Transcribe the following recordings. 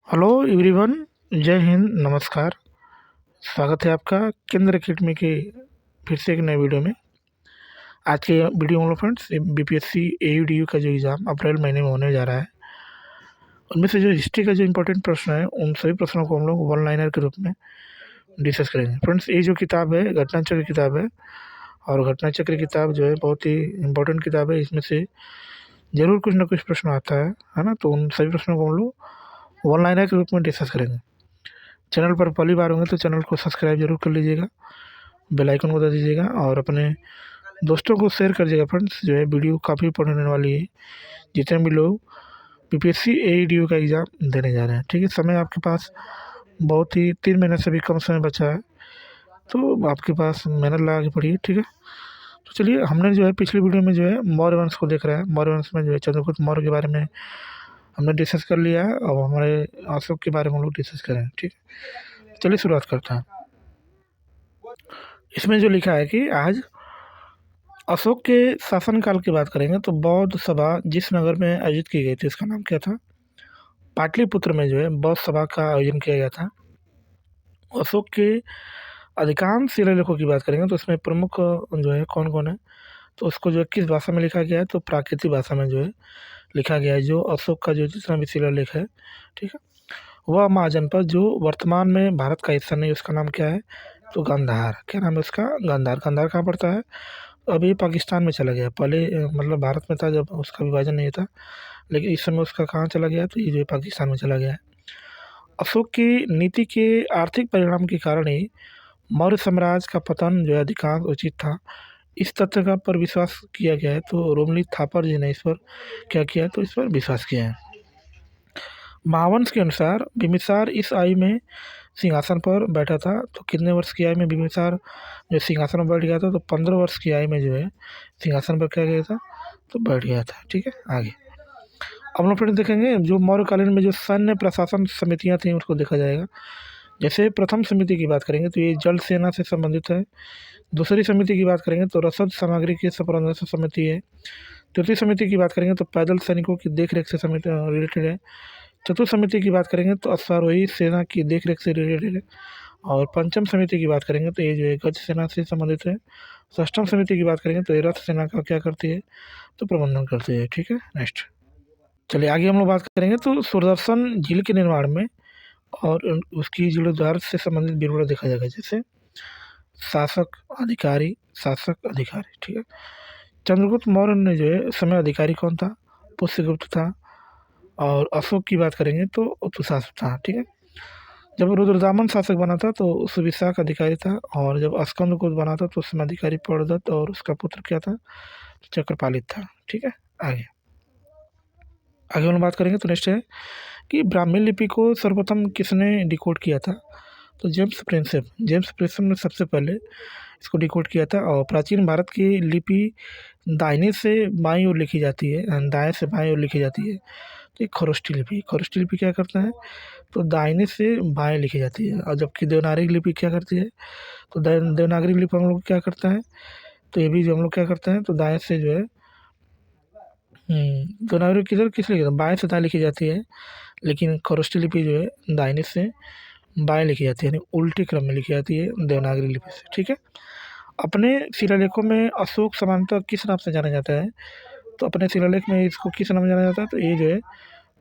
Hello everyone. जय हिंद, नमस्कार। स्वागत है आपका केंद्र अकेडमी के फिर से एक नए वीडियो में। आज के वीडियो में फ्रेंड्स बीपीएससी एयू का जो एग्ज़ाम अप्रैल महीने में होने जा रहा है, उनमें से जो हिस्ट्री का जो इम्पोर्टेंट प्रश्न है उन सभी प्रश्नों को हम लोग वन लाइनर के रूप में डिस्कस करेंगे। फ्रेंड्स, ये जो किताब है घटना चक्र किताब है, और घटना चक्र किताब जो है बहुत ही इम्पोर्टेंट किताब है। इसमें से ज़रूर कुछ ना कुछ प्रश्न आता है ना। तो उन सभी प्रश्नों को हम लोग वन लाइनर के रूप में डिस्कस करेंगे। चैनल पर पहली बार होंगे तो चैनल को सब्सक्राइब जरूर कर लीजिएगा, बेल आइकन को दबा दीजिएगा और अपने दोस्तों को शेयर कर दीजिएगा। फ्रेंड्स, जो है वीडियो काफ़ी इंपॉर्टेंट होने वाली है। जितने भी लोग पीपीएससी एईडीयू का एग्ज़ाम देने जा रहे हैं, ठीक है, समय आपके पास बहुत ही 3 महीने से भी कम समय बचा है, तो आपके पास मेहनत लगा के पढ़िए, ठीक है। तो चलिए, हमने जो है पिछली वीडियो में जो है मौर्य वंश को देख रहा है। मौर्य वंश में जो है चंद्रगुप्त मौर्य के बारे में हमने डिस्कस कर लिया है। अब हमारे अशोक के बारे में हम लोग डिस्कस करें, ठीक है। चलिए शुरुआत करते हैं। इसमें जो लिखा है कि आज अशोक के शासनकाल की बात करेंगे तो बौद्ध सभा जिस नगर में आयोजित की गई थी उसका नाम क्या था? पाटलिपुत्र में जो है बौद्ध सभा का आयोजन किया गया था। अशोक के अधिकांश शिलालेखों की बात करेंगे तो उसमें प्रमुख जो है कौन कौन है, तो उसको जो है किस भाषा में लिखा गया है, तो प्राकृतिक भाषा में जो है लिखा गया है। जो अशोक का जो जितना भी शिलालेख है, ठीक है, वह महाजनपद जो वर्तमान में भारत का हिस्सा नहीं, उसका नाम क्या है? तो गांधार। क्या नाम है उसका? गांधार। गांधार कहाँ पड़ता है? अभी पाकिस्तान में चला गया। पहले मतलब भारत में था जब उसका विभाजन नहीं था, लेकिन इस समय उसका कहाँ चला गया? तो ये जो है पाकिस्तान में चला गया है। अशोक की नीति के आर्थिक परिणाम के कारण ही मौर्य साम्राज्य का पतन जो है अधिकांश उचित था। इस तथ्य का पर विश्वास किया गया है। तो रोमलिक थापर जी ने इस पर क्या किया है? तो इस पर विश्वास किया है। महावंश के अनुसार बिम्बिसार इस आयु में सिंहासन पर बैठा था। तो कितने वर्ष की आयु में बिम्बिसार जो सिंहासन पर बैठ गया था? तो 15 वर्ष की आयु में जो है सिंहासन पर क्या गया था? तो बैठ गया था, ठीक है। आगे अब लोग फिर देखेंगे जो मौर्यकालीन में जो सैन्य प्रशासन समितियां थी उसको देखा जाएगा। जैसे प्रथम समिति की बात करेंगे तो ये जल सेना से संबंधित है। दूसरी समिति की बात करेंगे तो रसद सामग्री की प्रबंधन से समिति है। तृतीय समिति की बात करेंगे तो पैदल सैनिकों की देखरेख से समिति रिलेटेड है। चतुर्थ समिति की बात करेंगे तो अश्वारोही सेना की देखरेख से रिलेटेड है। और पंचम समिति की बात करेंगे तो ये जो है गज सेना से संबंधित है। षष्ठम समिति की बात करेंगे तो ये रथ सेना का क्या करती है? तो प्रबंधन करती है, ठीक है। नेक्स्ट चलिए आगे हम लोग बात करेंगे तो सुदर्शन झील के निर्माण में और उसकी जीर्णोद्धार से संबंधित विवरण देखा जाएगा। जैसे शासक अधिकारी, शासक अधिकारी, ठीक है। चंद्रगुप्त मौर्य ने जो है समय अधिकारी कौन था? पुष्यगुप्त था। और अशोक की बात करेंगे तो उत्तुशासक था, ठीक है। जब रुद्रदामन शासक बना था तो सुविशाख अधिकारी था। और जब स्कंदगुप्त बना था तो उसमें अधिकारी प्रणदत्त और उसका पुत्र क्या था? चक्रपालित था, ठीक है। आगे आगे हम बात करेंगे तो नेक्स्ट है कि ब्राह्मी लिपि को सर्वप्रथम किसने डिकोड किया था? तो जेम्स प्रिंसेप ने सबसे पहले इसको डिकोड किया था। और प्राचीन भारत की लिपि दाहिने से बाईं ओर लिखी जाती है, दाएं से बाईं ओर लिखी जाती है। तो ये खरोष्टी लिपि क्या करता है? तो दाहिने से बाएं लिखी जाती है। और जबकि देवनागरी लिपि क्या करती है? तो देवनागरी लिपि हम लोग क्या करता है? तो ये भी जो हम लोग क्या करते हैं तो दाएं से जो है देवनागरी किधर किस लिखी बाएं से दाएं लिखी जाती है, लेकिन खरोष्टी लिपि जो है दाहिने से बाएं लिखी जाती है, यानी उल्टे क्रम में लिखी जाती है देवनागरी लिपि से, ठीक है। अपने शिलालेखों में अशोक सामान्यतः किस नाम से जाना जाता है? तो अपने शिलालेख में इसको किस नाम से जाना जाता है? तो ये जो है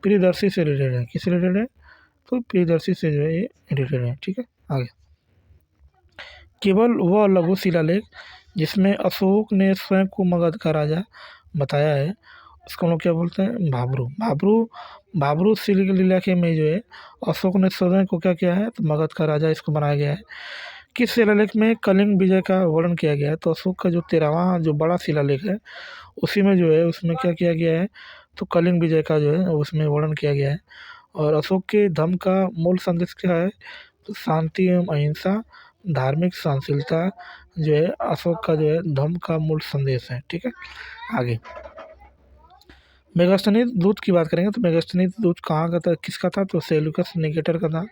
प्रियदर्शी से रिलेटेड है। किससे रिलेटेड है? तो प्रियदर्शी से जो है ये रिलेटेड है, ठीक है। आगे केवल वह लघु शिलालेख जिसमें अशोक ने स्वयं को मगध का राजा बताया है उसको हम लोग क्या बोलते हैं? भाब्रू। भाब्रू शिलालेख में जो है अशोक ने स्वयं को क्या किया है? तो मगध का राजा इसको बनाया गया है। किस शिलालेख में कलिंग विजय का वर्णन किया गया है? तो अशोक का जो 13वां जो बड़ा शिलालेख है उसी में जो है उसमें क्या किया गया है? तो कलिंग विजय का जो है उसमें वर्णन किया गया है। और अशोक के धम्म का मूल संदेश क्या है? तो शांति एवं अहिंसा, धार्मिक सहनशीलता जो है अशोक का जो है धम्म का मूल संदेश है, ठीक है। आगे मेगास्थनीज दूत की बात करेंगे तो मेगास्थनीज दूत कहाँ का था, किसका था? तो सेल्यूकस निकेटर का था,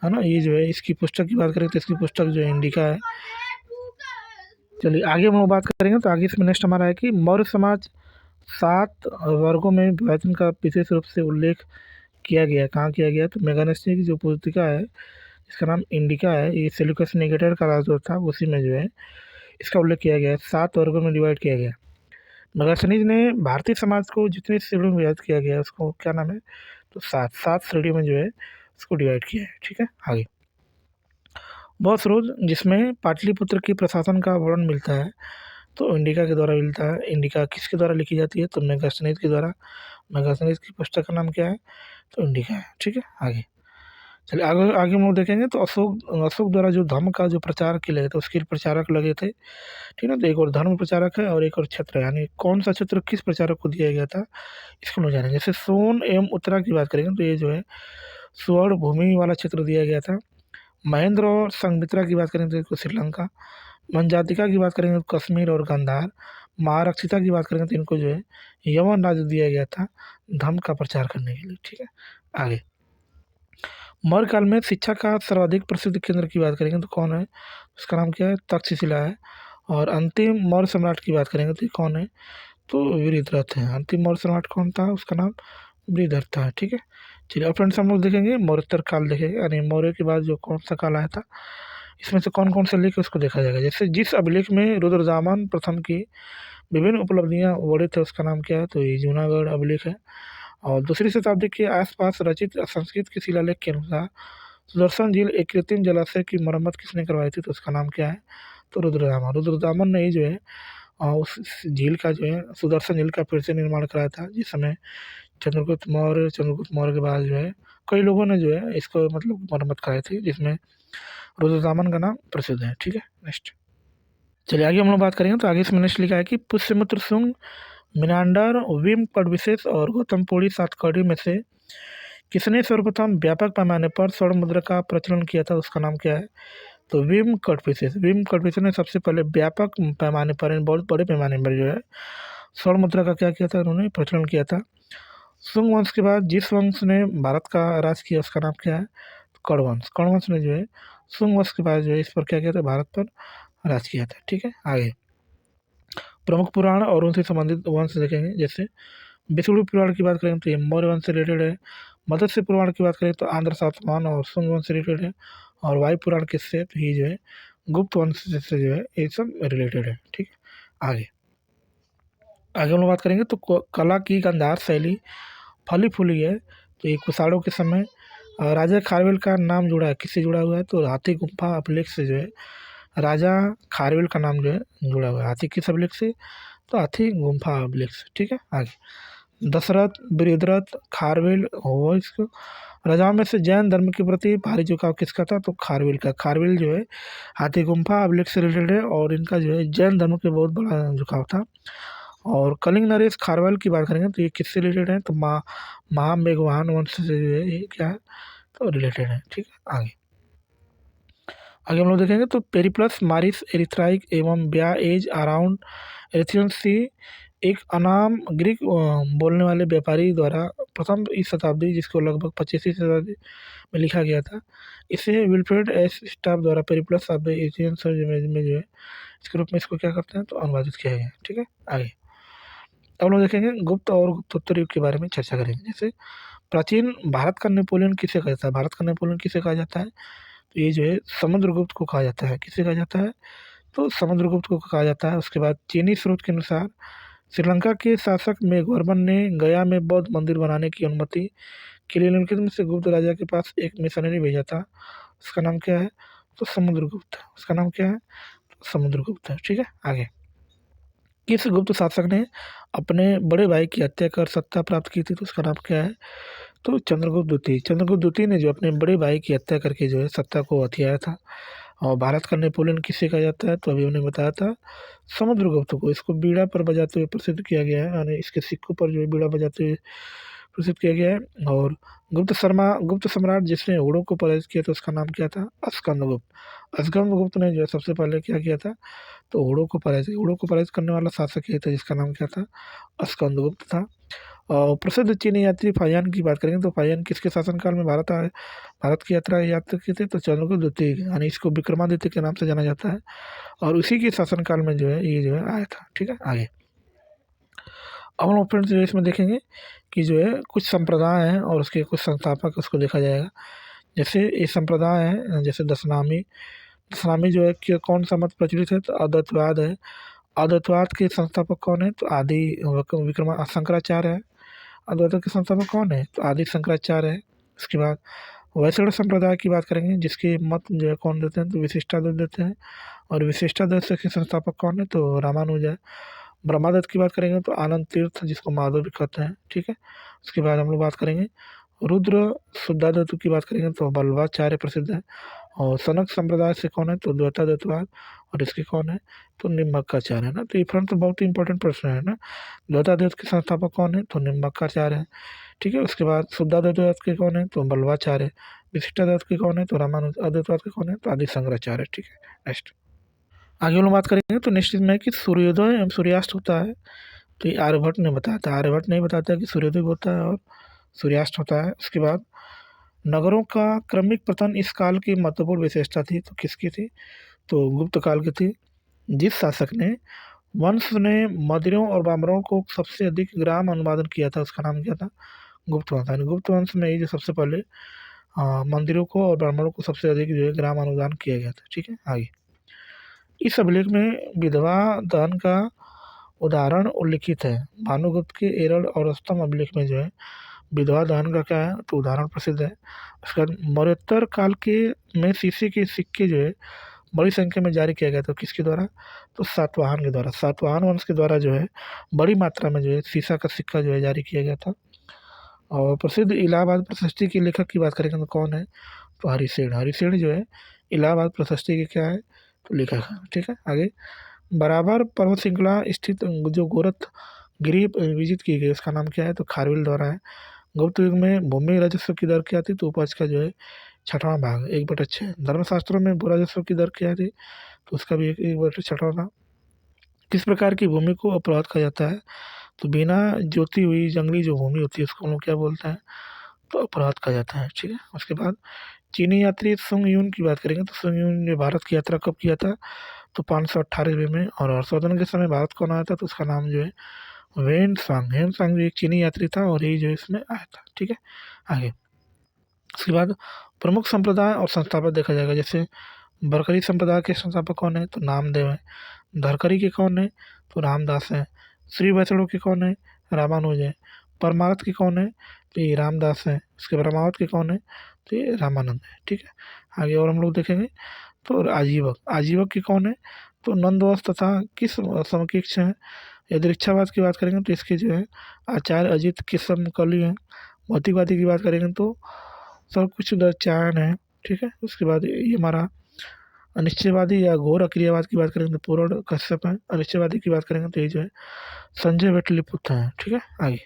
है ना। ये जो है इसकी पुस्तक की बात करें तो इसकी पुस्तक जो है इंडिका है। चलिए आगे हम लोग बात करेंगे तो आगे इसमें नेक्स्ट हमारा है कि मौर्य समाज 7 वर्गों में विभाजन का विशेष रूप से उल्लेख किया गया, कहाँ किया गया, तो मेगानेसी की जो पुस्तिका है इसका नाम इंडिका है, ये सेल्यूकस निकेटर का राज जो था उसी में जो है इसका उल्लेख किया गया है। 7 वर्गों में डिवाइड किया गया। मेगास्थनीज ने भारतीय समाज को जितनी श्रेणियों में विभाजित किया गया उसको क्या नाम है, तो 7 श्रेणियों में जो है उसको डिवाइड किया है। ठीक है, आगे बहुत स्रोत जिसमें पाटलिपुत्र की प्रशासन का वर्णन मिलता है तो इंडिका के द्वारा मिलता है। इंडिका किसके द्वारा लिखी जाती है, तो मेगास्थनीज के द्वारा। मेगास्थनीज की पुस्तक का नाम क्या है, तो इंडिका है। ठीक है, आगे चलिए आगे आगे हम लोग देखेंगे तो अशोक अशोक द्वारा जो धर्म का जो प्रचार किए गए थे उसके प्रचारक लगे थे। ठीक है, तो एक और धर्म प्रचारक है और एक और क्षेत्र, यानी कौन सा क्षेत्र किस प्रचारक को दिया गया था इसको लोग जानेंगे। जैसे सोन एवं उत्तरा की बात करेंगे तो ये जो है स्वर्ण भूमि वाला क्षेत्र दिया गया था। महेंद्र और संघमित्रा की बात करेंगे तो इनको श्रीलंका। मनजातिका की बात करेंगे तो कश्मीर और गांधार। महारक्षिता की बात करेंगे तो इनको जो है यवन राज्य दिया गया था धर्म का प्रचार करने के लिए। ठीक है, आगे मौर्य काल में शिक्षा का सर्वाधिक प्रसिद्ध केंद्र की बात करेंगे तो कौन है, उसका नाम क्या है, तक्षशिला है। और अंतिम मौर्य सम्राट की बात करेंगे तो ये कौन है, तो वृहद्रथ है। अंतिम मौर्य सम्राट कौन था, उसका नाम वृहद्रथ था। ठीक है, चलिए अब फ्रेंड्स हम लोग देखेंगे मौर्योत्तर काल देखेंगे, यानी मौर्य के बाद जो कौन सा काल आया था इसमें से कौन कौन से लेख उसको देखा जाएगा। जैसे जिस अभिलेख में रुद्रदामन प्रथम की विभिन्न उपलब्धियां वर्णित थे उसका नाम क्या है, तो ये जूनागढ़ अभिलेख है। और दूसरी शताब्दी के आसपास रचित संस्कृत के शिलालेख के अनुसार सुदर्शन झील एक कृत्रिम जलाशय की मरम्मत किसने करवाई थी, तो उसका नाम क्या है, तो रुद्रदामन। रुद्रदामन ने ही जो है उस झील का जो है सुदर्शन झील का फिर से निर्माण कराया था, जिस समय चंद्रगुप्त मौर्य के बाद जो है कई लोगों ने जो है इसको मतलब मरम्मत कराई थी, जिसमें रुद्रदामन का नाम प्रसिद्ध है। ठीक है, नेक्स्ट चलिए आगे हम लोग बात करेंगे तो आगे इसमें नेक्स्ट लिखा है कि पुष्यमित्र शुंग, मिनांडर, विम कड़विशेष और गौतमपुरी सातकर्णी में से किसने सर्वप्रथम व्यापक पैमाने पर स्वर्ण मुद्रा का प्रचलन किया था, उसका नाम क्या है, तो विम कड़विशेष ने सबसे पहले व्यापक पैमाने पर यानी बहुत बड़े पैमाने पर जो है स्वर्ण मुद्रा का क्या किया था, उन्होंने प्रचलन किया था। शुंग वंश के बाद जिस वंश ने भारत का राज किया उसका नाम क्या है, तो कर्ण वंश ने जो है शुंग वंश के बाद जो है इस पर क्या किया था, भारत पर राज किया था। ठीक है, आगे प्रमुख पुराण और उनसे संबंधित वंश देखेंगे। जैसे विष्णु पुराण की बात करें तो ये मौर्य वंश से रिलेटेड है। मत्स्य पुराण की बात करें तो आंध्र सातवाहन और शुंग वंश से रिलेटेड है। और वायु पुराण किससे, तो ये जो है गुप्त वंश से जो है ये सब रिलेटेड है। ठीक है, आगे आगे हम लोग बात करेंगे तो कला की गांधार शैली फली फूली है। तो ये कुषाणों के समय राजा खारवेल का नाम जुड़ा है, किससे जुड़ा हुआ है, तो हाथी गुम्फा अभिलेख से जो है राजा खारवेल का नाम जो है जुड़ा हुआ है। हाथी किस अभिलेख से, तो हाथी गुम्फा अभिलेख से। ठीक है, आगे दशरथ, बृहद्रथ, खारवेल हो इसको राजाओं में से जैन धर्म के प्रति भारी झुकाव किसका था, तो खारवेल का। खारवेल जो है हाथी गुम्फा अभिलेख से रिलेटेड है और इनका जो है जैन धर्म के बहुत बड़ा झुकाव था। और कलिंग नरेश खारवेल की बात करेंगे तो ये किससे रिलेटेड है, तो महामेघवाहन वंश से जो है ये क्या है, तो रिलेटेड है। ठीक है, आगे आगे हम लोग देखेंगे तो पेरिप्लस मारिस एरिथ्राइक एवं ब्या एज अराउंड एरिथियन सी एक अनाम ग्रीक बोलने वाले व्यापारी द्वारा प्रथम इस शताब्दी, जिसको लगभग 25वीं शताब्दी में लिखा गया था। इसे विल्फ्रेड एस स्टाफ द्वारा पेरिप्लस ऑफ द एशियन में जो है इसके रूप में इसको क्या करते हैं, तो अनुवादित किया गया। ठीक है, आगे अब हम लोग देखेंगे गुप्त और गुप्तोत्तर युग के बारे में चर्चा करेंगे। जैसे प्राचीन भारत का नेपोलियन किसे कहा जाता है, भारत का नेपोलियन किसे कहा जाता है, तो ये जो है समुद्रगुप्त को कहा जाता है। किसे कहा जाता है, तो समुद्रगुप्त को कहा जाता है। उसके बाद चीनी स्रोत के अनुसार श्रीलंका के शासक मेघवर्मन ने गया में बौद्ध मंदिर बनाने की अनुमति के लिए निम्नलिखित से गुप्त राजा के पास एक मिशनरी भेजा था। उसका नाम क्या है, तो समुद्रगुप्त। उसका नाम क्या है, तो समुद्रगुप्त है। ठीक है, आगे किस गुप्त शासक ने अपने बड़े भाई की हत्या कर सत्ता प्राप्त की थी, तो उसका नाम क्या है, तो चंद्रगुप्त द्वितीय ने जो अपने बड़े भाई की हत्या करके जो है सत्ता को हथियाया था। और भारत का नेपोलियन किसे कहा जाता है, तो अभी हमने बताया था समुद्रगुप्त को। इसको बीड़ा पर बजाते हुए प्रसिद्ध किया गया है, यानी इसके सिक्कों पर जो है बीड़ा बजाते हुए प्रसिद्ध किया गया है। और गुप्त सम्राट जिसने हुड़ों को पराजित किया था उसका नाम क्या था, स्कंदगुप्त ने जो है सबसे पहले क्या किया था, तो हुड़ों को पराजित करने वाला शासक ये था जिसका नाम क्या था, स्कंदगुप्त था। और प्रसिद्ध चीनी यात्री फाहियान की बात करेंगे तो फाहियान किसके शासनकाल में भारत आए, भारत की यात्रा की थी, तो चंद्रगुप्त द्वितीय, यानी इसको विक्रमादित्य के नाम से जाना जाता है। और उसी के शासनकाल में जो है ये जो है आया था। ठीक है, आगे अब हम लोग फ्रेंड्स जो है इसमें देखेंगे कि जो है कुछ संप्रदाय हैं और उसके कुछ संस्थापक, उसको देखा जाएगा। जैसे ये संप्रदाय है, जैसे दशनामी। दशनामी जो है कि कौन सा मत प्रचलित है, तो अद्वैतवाद है। अद्वैतवाद के संस्थापक कौन है, तो आदि विक्रम शंकराचार्य है। अद्वैत के संस्थापक कौन है, तो आदि शंकराचार्य है। उसके बाद वैष्णव संप्रदाय की बात करेंगे, जिसके मत जो है कौन देते हैं, तो विशिष्टाद्वैत देते हैं। और विशिष्टाद्वैत के संस्थापक कौन है, तो रामानुज है। ब्रह्मादत्त की बात करेंगे तो आनंद तीर्थ, जिसको माधव भी कहते हैं, ठीक है। उसके बाद हम लोग बात करेंगे रुद्र शुद्धाद्वैत की बात करेंगे तो बल्लवाचार्य प्रसिद्ध है। और सनक संप्रदाय से कौन है, तो द्वैताद्वैतवाद। और इसके कौन है, तो निम्बक्काचार्य है ना। तो ये फ्रेंड तो बहुत ही इंपॉर्टेंट प्रश्न है ना। द्वैताद्वैत के संस्थापक कौन है, तो निम्बक्काचार्य है, ठीक है। उसके बाद शुद्धाद्वैत के कौन है, तो बल्लवाचार्य। विशिष्टाद्वैत के कौन है, तो रामानुज। अद्वैतवाद के कौन है, तो आदि शंकराचार्य, ठीक है। नेक्स्ट आगे हम लोग बात करेंगे तो निश्चित में कि सूर्योदय एवं सूर्यास्त होता है, तो ये आर्यभट्ट ने बताया था। आर्यभट्ट नहीं बताता कि सूर्योदय भी होता है और सूर्यास्त होता है। उसके बाद नगरों का क्रमिक पतन इस काल की महत्वपूर्ण विशेषता थी, तो किसकी थी, तो गुप्त काल की थी। जिस शासक ने वंश ने मदिरों और बामरों को सबसे अधिक ग्राम अनुवादन किया था, उसका नाम क्या था, गुप्त वंश। यानी गुप्त वंश में ही जो सबसे पहले मंदिरों को और ब्राह्मणों को सबसे अधिक जो है ग्राम अनुदान किया गया था, ठीक है। आगे इस अभिलेख में विधवा दहन का उदाहरण उल्लिखित है। भानुगुप्त के एरड़ और स्तंभ अभिलेख में जो है विधवा दहन का क्या है, तो उदाहरण प्रसिद्ध है। उसके बाद मौर्योत्तर काल के में शीशे के सिक्के जो है बड़ी संख्या में जारी किया गया था, किसके द्वारा, तो सातवाहन के द्वारा। सातवाहन वंश के द्वारा जो है बड़ी मात्रा में जो है शीशा का सिक्का जो है जारी किया गया था। और प्रसिद्ध इलाहाबाद प्रशस्ति के लेखक की बात करेंगे तो कौन है, तो हरिसेन। हरिसेन जो है इलाहाबाद प्रशस्ति के क्या है, तो लेखक है, ठीक है। आगे बराबर पर्वत श्रृंखला स्थित जो गोरख गिरी विजित की गई, उसका नाम क्या है, तो खारवेल द्वारा है। गुप्त युग में भूमि राजस्व की दर क्या थी, तो उपज का जो है छठवां भाग 1/6। धर्मशास्त्रों में भू राजस्व की दर क्या थी, तो उसका भी 1/6 था। किस प्रकार की भूमि को अपराध कहा जाता है, तो बिना जोती हुई जंगली जो भूमि होती है उसको हम लोग क्या बोलते हैं, तो अपराध कहा जाता है, ठीक है। उसके बाद चीनी यात्री सुंग यून की बात करेंगे तो सुंग यून ने भारत की यात्रा कब किया था, तो 518 में। और हर्षवर्धन के समय भारत कौन आया था, तो उसका नाम जो है वेन सांग। हेन सांग भी एक चीनी यात्री था और यही जो इसमें आया था, ठीक है। आगे उसके बाद प्रमुख संप्रदाय और संस्थापक देखा जाएगा। जैसे बरकरी संप्रदाय के संस्थापक कौन है, तो नामदेव है। धरकरी के कौन है, तो रामदास है। श्री वैष्णव के कौन है, रामानुज है। परमार्थ के कौन है, तो ये रामदास है। उसके ब्रह्मावत के कौन है, तो ये रामानंद है, ठीक है। आगे और हम लोग देखेंगे तो आजीवक। आजीवक के कौन है, तो नंदवंश तथा किस समकक्ष हैं। यदि इच्छावाद की बात करेंगे तो इसके जो है आचार्य अजित के समकली हैं। भौतिकवादी की बात करेंगे तो सब कुछ दर्चायन है, ठीक है। उसके बाद ये हमारा अनिश्चयवादी या घोर अक्रियावाद की बात करेंगे तो पूर्ण कश्यप है। अनिश्चयवादी की बात करेंगे तो ये जो है संजय वेटलिपुत्र हैं, ठीक है। आगे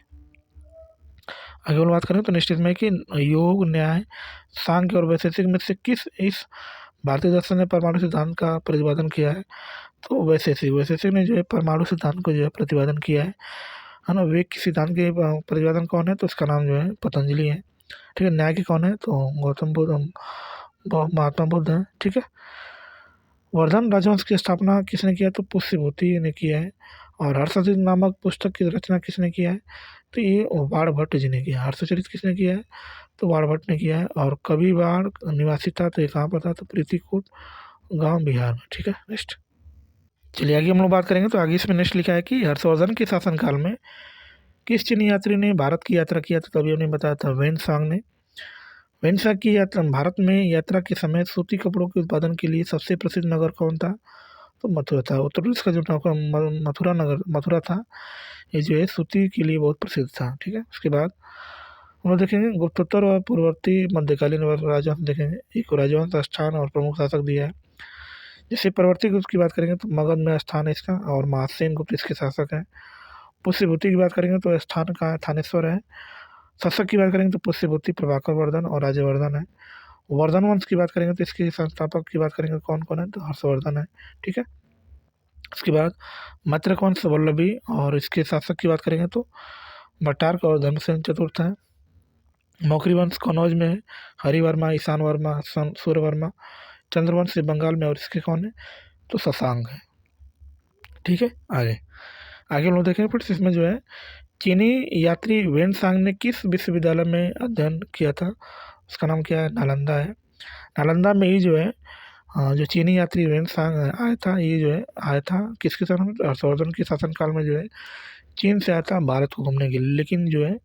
आगे वाली बात करें तो निश्चित में कि योग न्याय सांख्य और वैशेषिक में से किस इस भारतीय दर्शन ने परमाणु सिद्धांत का प्रतिपादन किया है, तो वैशेषिक। वैशेषिक ने जो है परमाणु सिद्धांत को जो है प्रतिपादन किया है ना। वेग के सिद्धांत के प्रतिपादन कौन है, तो उसका नाम जो है पतंजलि है, ठीक है। न्याय के कौन है, तो गौतम बुद्ध महात्मा बुद्ध है, ठीक है। वर्धन राजवंश की स्थापना किसने किया, तो पुष्यभूति ने किया है। और हर्षचरित नामक पुस्तक की रचना किसने किया है, तो ये बाणभट्ट जी ने किया है। हर्षचरित किसने किया है, तो बाणभट्ट ने किया है। और कभी बाण निवासी था, तो ये कहाँ पर था, तो प्रीतिकूट गांव बिहार में, ठीक है। नेक्स्ट चलिए आगे हम लोग बात करेंगे। तो आगे इसमें नेक्स्ट लिखा है कि हर्षवर्धन के शासनकाल में किस चीनी यात्री ने भारत की यात्रा किया, तो तभी हमने बताया था वेन सांग ने। वेन सांग की यात्रा भारत में यात्रा के समय सूती कपड़ों के उत्पादन के लिए सबसे प्रसिद्ध नगर कौन था, तो मथुरा था। उत्तर प्रदेश का जो मथुरा नगर मथुरा था, ये जो है सूती के लिए बहुत प्रसिद्ध था, ठीक है। उसके बाद हम लोग देखेंगे गुप्तोत्तर और पूर्ववर्ती मध्यकालीन राजवंश देखेंगे। एक राजवंश स्थान और प्रमुख शासक दिया है। जैसे परवर्ती गुप्त की बात करेंगे तो मगध में स्थान है इसका, और महासेन गुप्त इसके शासक हैं। पुष्यभूति की बात करेंगे तो स्थान का थानेश्वर है। शासक की बात करेंगे तो पुष्यभूति, प्रभाकर वर्धन और राज्यवर्धन है। वर्धन वंश की बात करेंगे तो इसके संस्थापक की बात करेंगे कौन कौन है, तो हर्षवर्धन है, ठीक है। उसके बाद मैत्रक वंश वल्लभी और इसके शासक की बात करेंगे तो भट्टारक और धर्मसेन चतुर्थ है। मौखरी वंश कन्नौज में है। हरिवर्मा, ईशान वर्मा, सूर्यवर्मा। चंद्रवंश बंगाल में और इसके कौन है, तो शशांक है, ठीक है। आगे आगे हम लोग देखेंगे फ्रेंड्स, इसमें जो है चीनी यात्री वेनसांग ने किस विश्वविद्यालय में अध्ययन किया था? उसका नाम क्या है? नालंदा है। नालंदा में ही जो है जो चीनी यात्री वेनसांग आया था, ये जो है आया था किसके समय? हर्षवर्धन के शासनकाल में जो है चीन से आया था भारत को घूमने के लिए। लेकिन जो है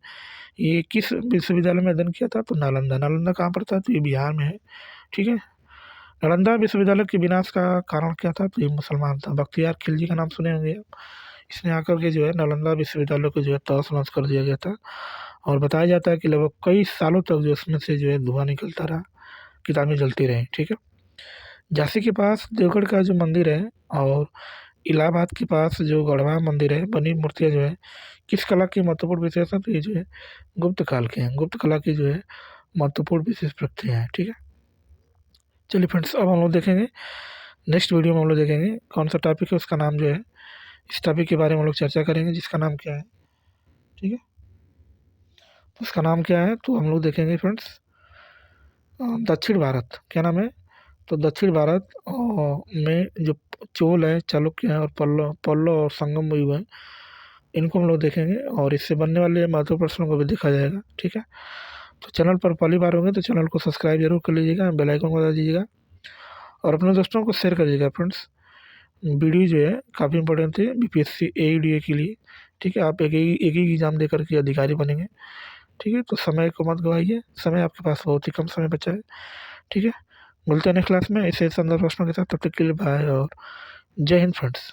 ये किस विश्वविद्यालय में अध्ययन किया था? तो नालंदा। नालंदा कहाँ पर था? तो ये बिहार में है। ठीक है। नालंदा विश्वविद्यालय के विनाश का कारण क्या था? तो ये मुसलमान था। बख्तियार खिलजी का नाम सुने होंगे आप। इसने आकर के जो है नालंदा विश्वविद्यालय को जो है तहस-नहस कर दिया गया था और बताया जाता है कि लगभग कई सालों तक जो उसमें से जो है धुआँ निकलता रहा, किताबें जलती रहीं। ठीक है। झांसी के पास देवगढ़ का जो मंदिर है और इलाहाबाद के पास जो गढ़वा मंदिर है, बनी मूर्तियाँ जो है किस कला की महत्वपूर्ण विशेष है? तो ये जो है गुप्त काल के हैं। गुप्त कला की जो है महत्वपूर्ण विशेष प्रक्रिया है। ठीक है। चलिए फ्रेंड्स, अब हम लोग देखेंगे नेक्स्ट वीडियो में हम लोग देखेंगे कौन सा टॉपिक है, उसका नाम जो है इस टॉपिक के बारे में हम लोग चर्चा करेंगे, जिसका नाम क्या है। ठीक है। उसका नाम क्या है? तो हम लोग देखेंगे फ्रेंड्स दक्षिण भारत। क्या नाम है? तो दक्षिण भारत में जो चोल है, चालुक्य है और पल्लव पल्लव और संगम युग है, इनको हम लोग देखेंगे और इससे बनने वाले महत्वपूर्ण प्रश्नों को भी देखा जाएगा। ठीक है। तो चैनल पर पहली बार होंगे तो चैनल को सब्सक्राइब जरूर कर लीजिएगा, बेल आइकन को दबा दीजिएगा और अपने दोस्तों को शेयर कर दीजिएगा। फ्रेंड्स वीडियो जो है काफ़ी इंपॉर्टेंट है बीपीएससी एईडीए के लिए। ठीक है। आप एक ही एग्ज़ाम देकर के अधिकारी बनेंगे। ठीक है। तो समय को मत गवाइए, समय आपके पास बहुत ही कम समय बचा है। ठीक है। मिलते हैं नेक्स्ट क्लास में ऐसे संदर्भ प्रश्नों के साथ। तब तक के लिए बाय और जय हिंद फ्रेंड्स।